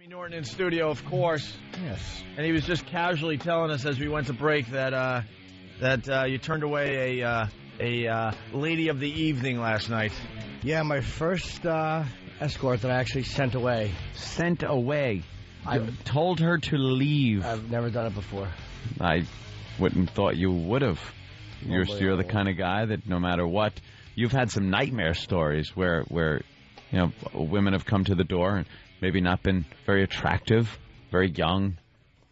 Norton in studio, of course. Yes. And he was just casually telling us as we went to break that you turned away a lady of the evening last night. Yeah, my first escort that I actually sent away. Sent away. I've told her to leave. I've never done it before. I wouldn't thought you would have. You're the kind of guy that no matter what, you've had some nightmare stories where women have come to the door and maybe not been very attractive, very young,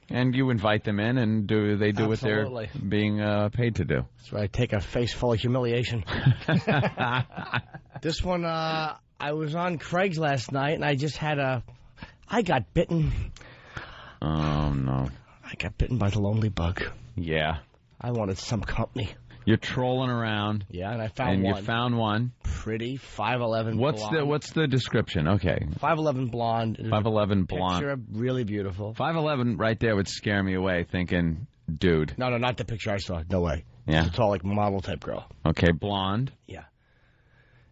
and you invite them in and they do what they're being paid to do. That's right. Take a face full of humiliation. This one, I was on Craigslist last night, and I got bitten. Oh, no. I got bitten by the lonely bug. Yeah. I wanted some company. You're trolling around. Yeah, and I found one. And you found one. Pretty, 5'11" blonde. What's the description? Okay. 5'11" blonde. 5'11" blonde. Picture, really beautiful. 5'11" right there would scare me away, thinking, dude. No, not the picture I saw. No way. Yeah. She's a tall, like, model-type girl. Okay, blonde. Yeah.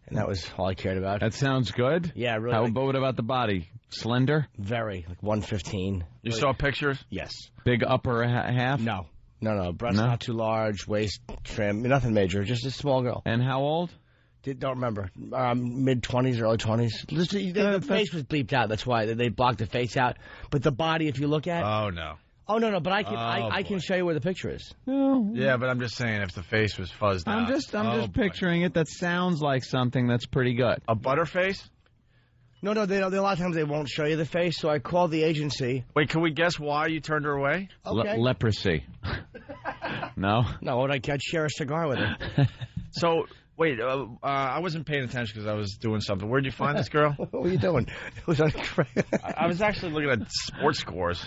And that was all I cared about. That sounds good. Yeah, really. But what about the body? Slender? Very, like 115. You saw pictures? Yes. Big upper half? No. Breasts not too large, waist trim, nothing major, just a small girl. And how old? Don't remember. Mid-20s, early 20s. The face was bleeped out. That's why they blocked the face out. But the body, if you look at... Oh, no. Oh, no, but I can show you where the picture is. No. Yeah, but I'm just saying if the face was fuzzed out. I'm just picturing it. That sounds like something that's pretty good. A butterface? No, a lot of times they won't show you the face, so I called the agency. Wait, can we guess why you turned her away? Okay. Leprosy. No? No, I'd share a cigar with her. So, wait, I wasn't paying attention because I was doing something. Where'd you find this girl? What were you doing? It was on I was actually looking at sports scores.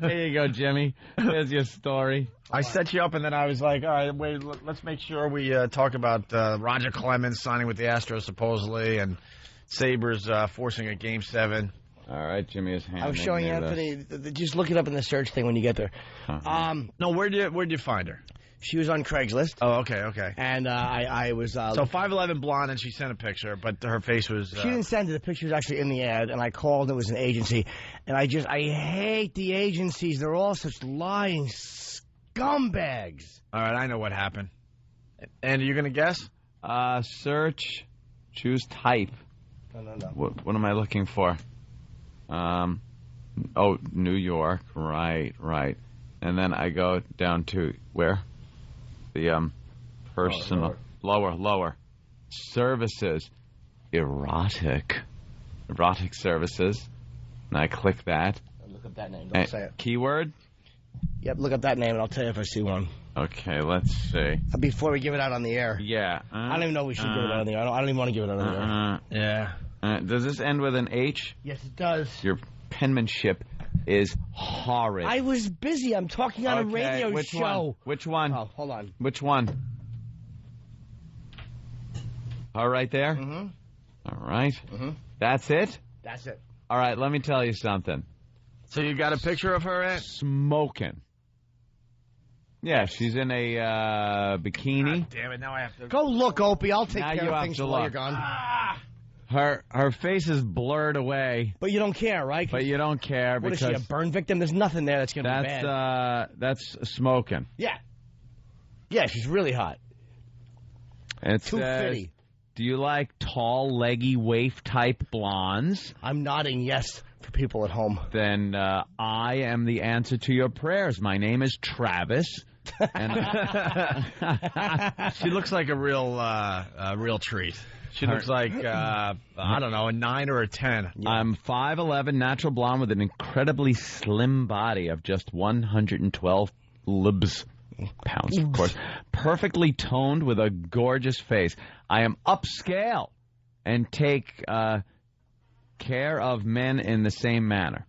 There you go, Jimmy. There's your story. I set you up, and then I was like, all right, wait, let's make sure we talk about Roger Clemens signing with the Astros, supposedly, and Sabres forcing a Game 7. All right, Jimmy is handing. I was showing Anthony. Just look it up in the search thing when you get there. No, where'd you find her? She was on Craigslist. Oh, okay. And I was... so 5'11" blonde, and she sent a picture, but her face was... She didn't send it. The picture was actually in the ad, and I called. It was an agency. And I hate the agencies. They're all such lying scumbags. All right, I know what happened. And are you going to guess? Search, choose type. No. What am I looking for? New York. Right. And then I go down to where? The personal lower services, erotic services, and I click that. Look up that name. Don't say it. Keyword. Yep, look up that name, and I'll tell you if I see one. Okay, let's see. Before we give it out on the air. Yeah. I don't even know if we should give it out on the air. I don't even want to give it out on the air. Yeah. Does this end with an H? Yes, it does. Your penmanship is horrid. I was busy. I'm talking on a radio show. Which one? Oh, hold on. Which one? All right there? Mm-hmm. All right. Mm-hmm. That's it? That's it. All right, let me tell you something. So you got a picture of her, Ed? Smoking. Yeah, she's in a bikini. God damn it, now I have to... Go look, Opie. I'll take care of things while you're look. gone. Her face is blurred away. But you don't care, right? But you don't care what because... What is she, a burn victim? There's nothing there that's going to be bad. That's smoking. Yeah. Yeah, she's really hot. It Too fitty. Do you like tall, leggy, waif-type blondes? I'm nodding yes for people at home. Then I am the answer to your prayers. My name is Travis. And she looks like a real treat. She looks like, I don't know, a 9 or a 10. Yeah. I'm 5'11", natural blonde with an incredibly slim body of just 112 pounds, of course. Perfectly toned with a gorgeous face. I am upscale and take care of men in the same manner.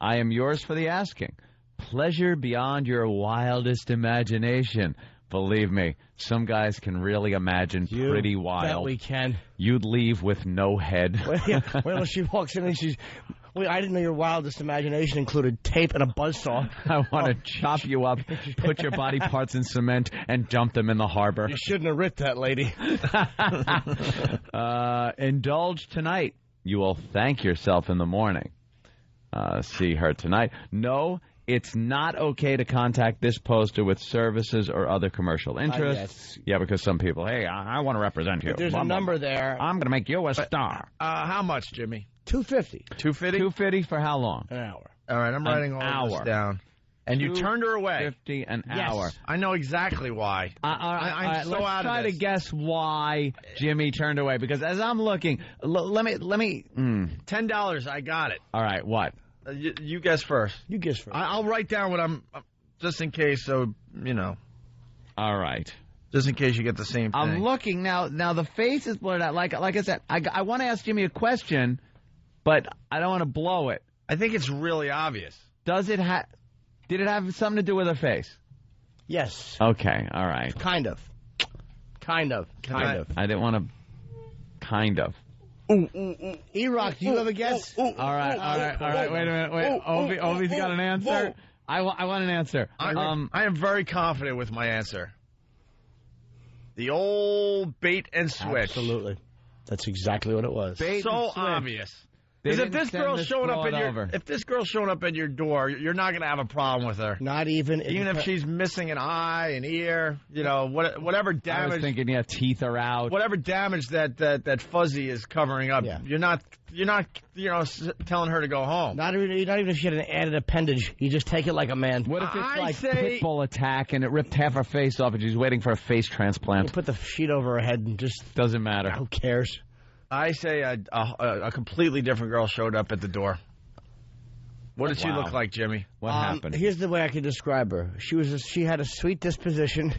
I am yours for the asking. Pleasure beyond your wildest imagination. Believe me, some guys can really imagine pretty wild. Bet we can. You'd leave with no head. Well, she walks in and she's... Wait, I didn't know your wildest imagination included tape and a buzzsaw. I want to chop you up, put your body parts in cement, and dump them in the harbor. You shouldn't have ripped that lady. Indulge tonight. You will thank yourself in the morning. See her tonight. No, it's not okay to contact this poster with services or other commercial interests. Yeah, because some people, hey, I want to represent you. But there's a number there. I'm going to make you a star. How much, Jimmy? $250. $250? $250 for how long? An hour. All right, I'm writing all this down. And you turned her away. $250 an Yes. hour. I know exactly why. I'm so let's out of try this. to guess why Jimmy turned away. Because as I'm looking, let me. $10, I got it. All right, what? You guess first. You guess first. I'll write down what I'm, just in case, so, you know. All right. Just in case you get the same thing. I'm looking now. Now the face is blurred out. Like I said, I want to ask Jimmy a question, but I don't want to blow it. I think it's really obvious. Did it have something to do with her face? Yes. Okay, all right. Kind of. I didn't want to. Kind of. E-Rock, do you have a guess? All right. Wait a minute. Opie's got an answer. I want an answer. I am very confident with my answer. The old bait and switch. Absolutely. That's exactly what it was. Bait So and switch. obvious. They Because didn't send this broad over. if this girl's showing up at your door, you're not going to have a problem with her. Not even Even if she's missing an eye, an ear, you know, whatever I damage. was thinking, yeah, teeth are out. Whatever damage that fuzzy is covering up, Yeah. you're not telling her to go home. Not even if she had an added appendage. You just take it like a man. What if it's I like say- Pitbull attack and it ripped half her face off and she's waiting for a face You transplant? put the sheet over her head and just Doesn't matter. who cares? I say a completely different girl showed up at the door. What did she Wow. look like, Jimmy? What happened? Here's the way I could describe her. She had a sweet disposition,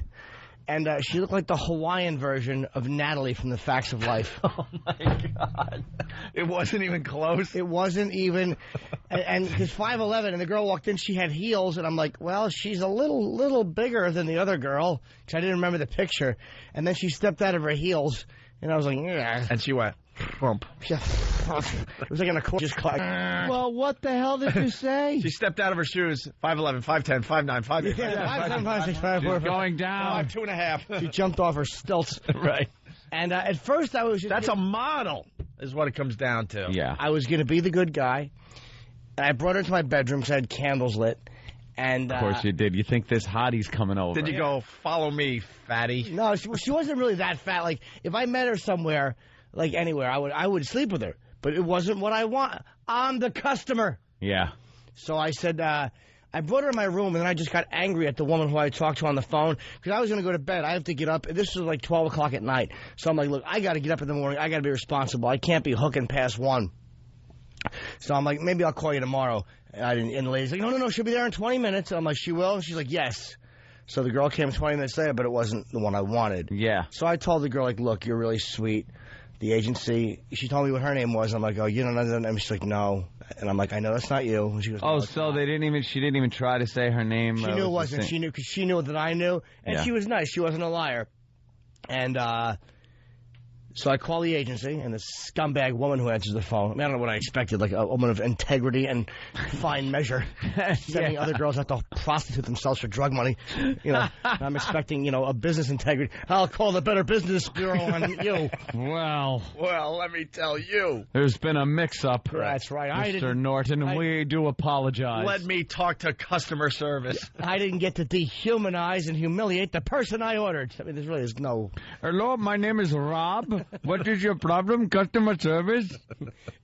and she looked like the Hawaiian version of Natalie from The Facts of Life. Oh my God! It wasn't even close. It wasn't even, and because 5'11", and the girl walked in, she had heels, and I'm like, well, she's a little bigger than the other girl, because I didn't remember the picture, and then she stepped out of her heels, and I was like, yeah. And she went, bump. It was like an accord. Just clack. Well, what the hell did you say? She stepped out of her shoes. 5'11", 5'10", 5'9", 5'8". Yeah, 5, 7, 5, 6, 5, 4, She's going down. 2.5. She jumped off her stilts. Right. And at first I was just... That's a model, is what it comes down to. Yeah. I was going to be the good guy. And I brought her into my bedroom because I had candles lit. And Of course you did. You think this hottie's coming over. Did you go, follow me, fatty? No, she wasn't really that fat. Like, if I met her somewhere, like anywhere, I would sleep with her. But it wasn't what I want. I'm the customer. Yeah. So I said, I brought her in my room, and then I just got angry at the woman who I talked to on the phone because I was going to go to bed. I have to get up. This was like 12 o'clock at night. So I'm like, look, I got to get up in the morning. I got to be responsible. I can't be hooking past 1. So I'm like, maybe I'll call you tomorrow. And the lady's like, no, she'll be there in 20 minutes. I'm like, she will? And she's like, yes. So the girl came 20 minutes later, but it wasn't the one I wanted. Yeah. So I told the girl, like, look, you're really sweet. The agency, she told me what her name was. I'm like, oh, you don't know that name? She's like, no. And I'm like, I know that's not you. And she goes, Oh, no, so she didn't even try to say her name. she knew it wasn't. She knew because she knew that I knew. And Yeah. she was nice. She wasn't a liar. And so I call the agency, and the scumbag woman who answers the phone, I mean, I don't know what I expected, like a woman of integrity and fine measure, sending other girls out to prostitute themselves for drug money. You know, I'm expecting, a business integrity. I'll call the Better Business Bureau on you. Well, Well, let me tell you. there's been a mix-up. That's right. Mr. Norton, we do apologize. Let me talk to customer service. I didn't get to dehumanize and humiliate the person I ordered. I mean, there really is no... Hello, my name is Rob. What is your problem? Customer service?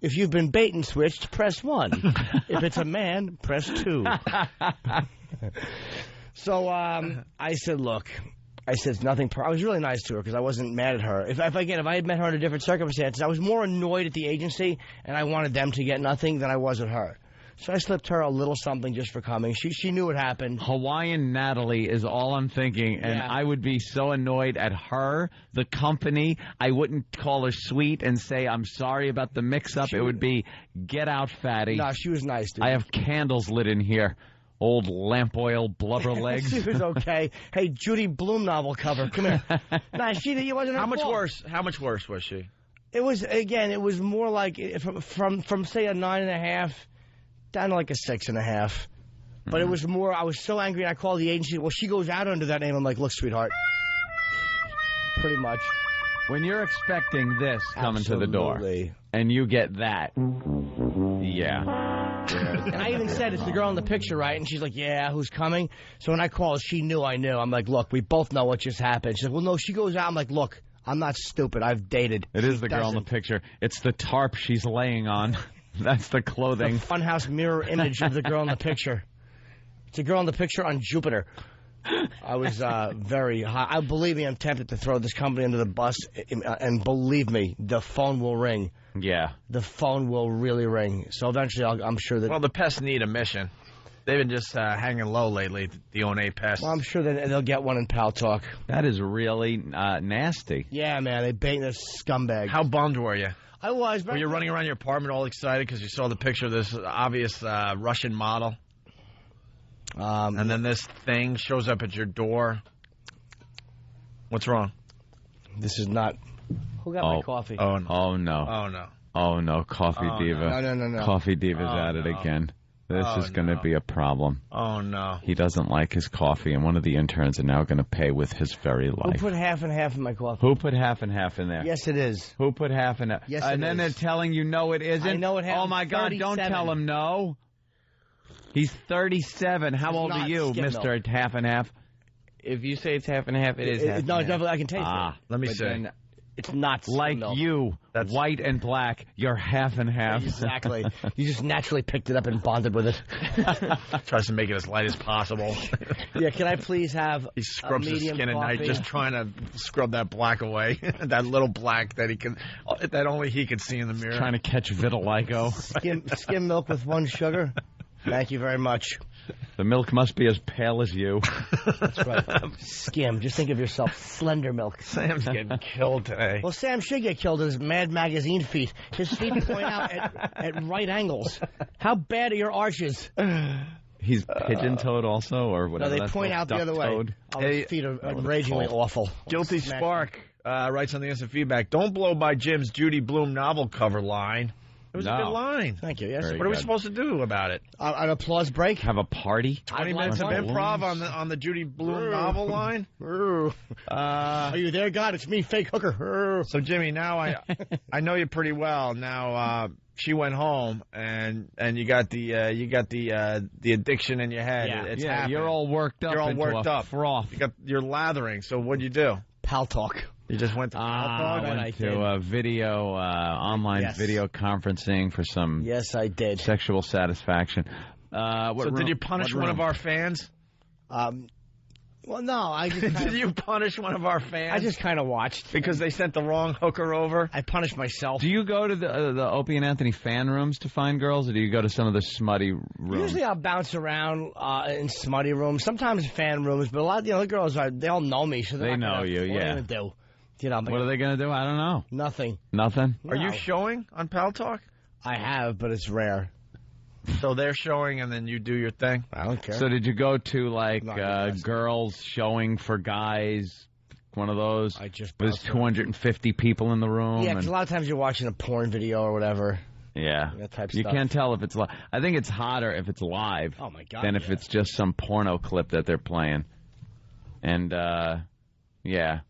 If you've been bait and switched, press 1. If it's a man, press 2. So I said, look, it's nothing. I was really nice to her because I wasn't mad at her. If I had met her under different circumstances, I was more annoyed at the agency and I wanted them to get nothing than I was at her. So I slipped her a little something just for coming. She knew what happened. Hawaiian Natalie is all I'm thinking, and Yeah. I would be so annoyed at her, the company. I wouldn't call her sweet and say, I'm sorry about the mix-up. It would be, get out, fatty. No, she was nice, dude. I have candles lit in here. Old lamp oil blubber legs. She was okay. Hey, Judy Blume novel cover. Come here. Nah, she wasn't her How much fault. worse? How much worse was she? It was more like from say a 9.5 down to like a 6.5. But it was more, I was so angry and I called the agency. Well, she goes out under that name. I'm like, look, sweetheart. Pretty much. When you're expecting this coming to the door. Absolutely. and you get that. Yeah. And I even said, it's the girl in the picture, right? And she's like, yeah, who's coming? So when I called, she knew I knew. I'm like, look, we both know what just happened. She's like, well, no, she goes out. I'm like, look, I'm not stupid. I've dated. It is the girl in the picture. It's the tarp she's laying on. That's the clothing. The funhouse mirror image of the girl in the picture. It's a girl in the picture on Jupiter. I was very high. I believe me, I'm tempted to throw this company under the bus, and believe me, the phone will ring. Yeah. The phone will really ring. So eventually, I'm sure that... Well, the pests need a mission. They've been just hanging low lately, the O&A pests. Well, I'm sure that they'll get one in Paltalk. That is really nasty. Yeah, man, they bait this scumbag. How bummed were you? I was. Were you running around your apartment all excited because you saw the picture of this obvious Russian model? And then this thing shows up at your door. What's wrong? This is not... Who got my coffee? Oh, no. Oh, no. Oh, no. Oh, no. Coffee Diva. No. Coffee Diva's at it again. This is going to be a problem. Oh, no. He doesn't like his coffee, and one of the interns are now going to pay with his very life. Who put half and half in my coffee? Who put half and half in there? Yes, it is. Who put half and half? Yes, and it then is. they're telling you no, it isn't? I know it happened. Oh, my God, 37. don't tell him no. He's 37. How old are you, Mr. Half and Half? If you say it's half and half, it is half. No, and half. I can taste it. Let me see. It's not like milk. you, that's white and black. You're half and half. Exactly. You just naturally picked it up and bonded with it. Tries to make it as light as possible. Yeah, can I please have He scrubs his medium skin at night, coffee? just trying to scrub that black away. That little black that only he could see in the mirror. Trying to catch vitiligo. Skim milk with 1 sugar. Thank you very much. The milk must be as pale as you. That's right. Skim. Just think of yourself. Slender milk. Sam's getting killed today. Well, Sam should get killed as Mad Magazine feet. His feet point out at right angles. How bad are your arches? He's pigeon-toed also, or whatever. No, they point out the other way. Oh, his feet are ragingly awful. Guilty Spark writes on the instant feedback, don't blow by Jim's Judy Blume novel cover line. It was a good line. Thank you. Yes. Very What are we good. supposed to do about it? An applause break? Have a party? 20 minutes of improv on the Judy Blume novel line? Are you there, God? It's me, fake hooker. So, Jimmy, now I know you pretty well. Now, she went home, and you got the addiction in your head. Yeah. It's Yeah, happening. you're all worked up. You're all into worked a up. Froth. You're lathering. So what'd you do? Paltalk. You just went to I Paltalk? went to a video, online video conferencing for some Yes, I did. sexual satisfaction. Did you punish one of our fans? Well, no, I just Did you punish one of our fans? I just kind of watched. because they sent the wrong hooker over? I punished myself. Do you go to the Opie and Anthony fan rooms to find girls, or do you go to some of the smutty rooms? Usually I'll bounce around in smutty rooms, sometimes fan rooms, but a lot of the girls, they all know me. So They know you, What are yeah. they going to do? What are they going to do? I don't know. Nothing. Nothing? Are you No. showing on Paltalk? I have, but it's rare. So they're showing and then you do your thing? I don't care. So did you go to, like, Not interested. girls showing for guys, one of those? I just There's bounced 250 people in the room. Yeah, because a lot of times you're watching a porn video or whatever. Yeah. That type You stuff. can't tell if it's live. I think it's hotter if it's live Oh, my God. than if it's just some porno clip that they're playing. And, yeah,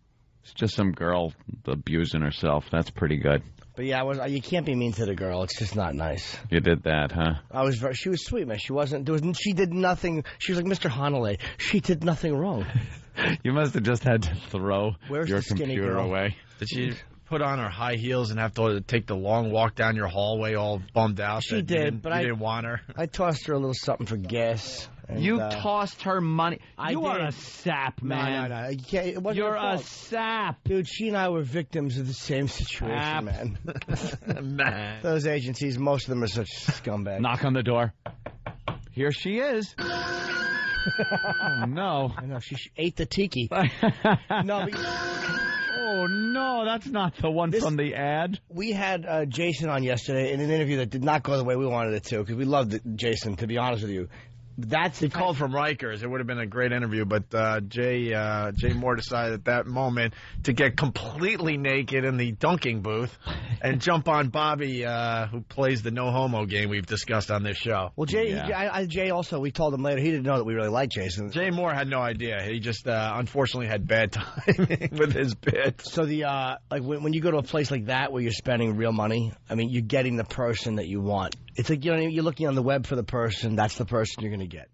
it's just some girl abusing herself. That's pretty good. But yeah, you can't be mean to the girl. It's just not nice. You did that, huh? She was sweet, man. She did nothing. She was like Mr. Hanalei. She did nothing wrong. You must have just had to throw Where's your the skinny computer girl? away. Did she put on her high heels and have to take the long walk down your hallway all bummed out? She that you did, didn't- but you I- didn't want her? I tossed her a little something for gas. And, You tossed her money. I You are did. a sap, man. No. You can't, it wasn't You're her a fault. sap. Dude, she and I were victims of the same situation, Sap. man. Man. Those agencies, most of them are such scumbags. Knock on the door. Here she is. Oh, no. I know, she ate the tiki. No, but Oh, no, that's not the one from the ad. we had Jason on yesterday in an interview that did not go the way we wanted it to, because we loved Jason, to be honest with you. That's he called from Rikers. It would have been a great interview, but Jay Moore decided at that moment to get completely naked in the dunking booth and jump on Bobby, who plays the no homo game we've discussed on this show. Well, Jay, Jay also, we told him later, he didn't know that we really liked Jason. Jay Moore had no idea. He just unfortunately had bad timing with his bit. So like when you go to a place like that where you're spending real money, I mean, you're getting the person that you want. It's like, you're looking on the web for the person. That's the person you're going to get.